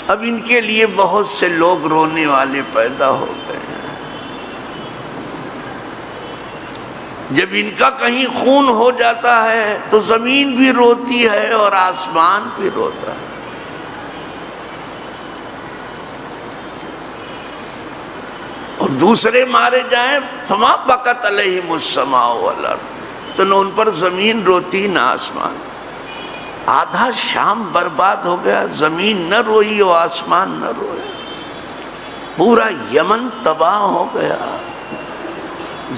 اب ان کے لیے بہت سے لوگ رونے والے پیدا ہو گئے ہیں۔ جب ان کا کہیں خون ہو جاتا ہے تو زمین بھی روتی ہے اور آسمان بھی روتا ہے۔ اور دوسرے مارے جائیں فما بکت علیہم السماء والارض، تو نہ ان پر زمین روتی نہ آسمان۔ آدھا شام برباد ہو گیا، زمین نہ روئی اور آسمان نہ روئے، پورا یمن تباہ ہو گیا،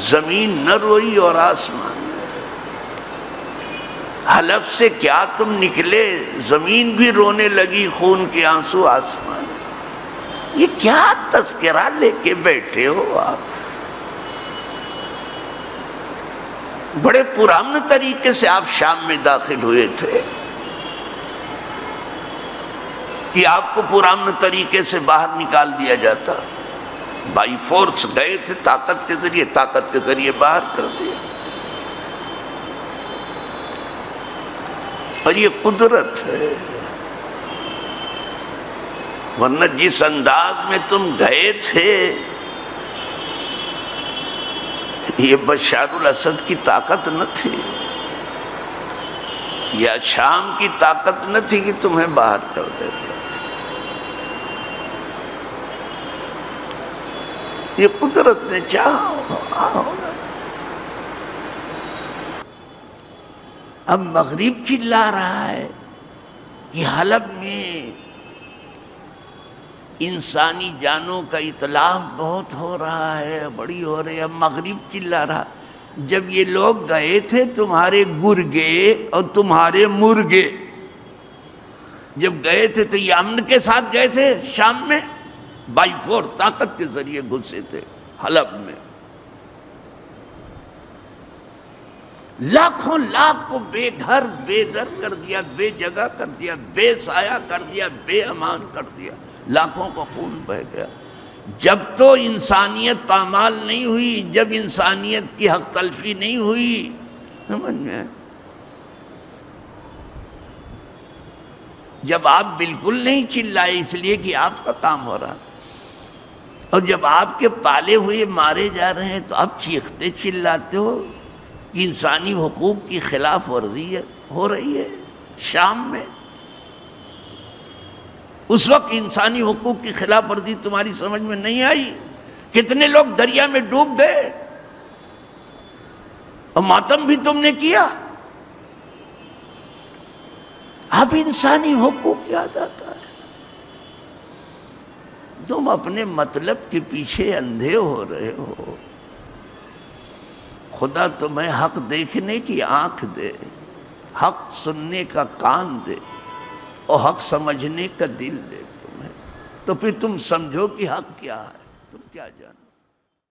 زمین نہ روئی اور آسمان۔ حلب سے کیا تم نکلے، زمین بھی رونے لگی، خون کے آنسو آسمان۔ یہ کیا تذکرہ لے کے بیٹھے ہو آپ؟ بڑے پرامن طریقے سے آپ شام میں داخل ہوئے تھے کہ آپ کو پرامن طریقے سے باہر نکال دیا جاتا، بائی فورس گئے تھے، طاقت کے ذریعے باہر کر دیا۔ اور یہ قدرت ہے، ورنہ جس انداز میں تم گئے تھے یہ بشار الاسد کی طاقت نہ تھی، یا شام کی طاقت نہ تھی کہ تمہیں باہر کر دیتا۔ یہ قدرت نے چاہا ہوگا۔ اب مغرب چلا رہا ہے کہ حلب میں انسانی جانوں کا اتلاف بہت ہو رہا ہے، بڑی ہو رہی ہے۔ اب مغرب چلا رہا، جب یہ لوگ گئے تھے تمہارے گرگے اور تمہارے مرغے، جب گئے تھے تو یہ امن کے ساتھ گئے تھے، شام میں بائی فور طاقت کے ذریعے گھسے تھے حلب میں، لاکھوں لاکھ کو بے گھر بے در کر دیا، بے جگہ کر دیا، بے سایہ کر دیا، بے امان کر دیا، لاکھوں کا خون بہہ گیا۔ جب تو انسانیت پامال نہیں ہوئی، جب انسانیت کی حق تلفی نہیں ہوئی، سمجھ میں؟ جب آپ بالکل نہیں چلائے اس لیے کہ آپ کا کام ہو رہا، اور جب آپ کے پالے ہوئے مارے جا رہے ہیں تو آپ چیختے چلاتے ہو کہ انسانی حقوق کی خلاف ورزی ہو رہی ہے شام میں۔ اس وقت انسانی حقوق کی خلاف ورزی تمہاری سمجھ میں نہیں آئی؟ کتنے لوگ دریا میں ڈوب گئے اور ماتم بھی تم نے کیا۔ اب انسانی حقوق یاد آتا ہے، تم اپنے مطلب کے پیچھے اندھے ہو رہے ہو۔ خدا تمہیں حق دیکھنے کی آنکھ دے، حق سننے کا کان دے، اور حق سمجھنے کا دل دے تمہیں، تو پھر تم سمجھو کہ حق کیا ہے، تم کیا جانو۔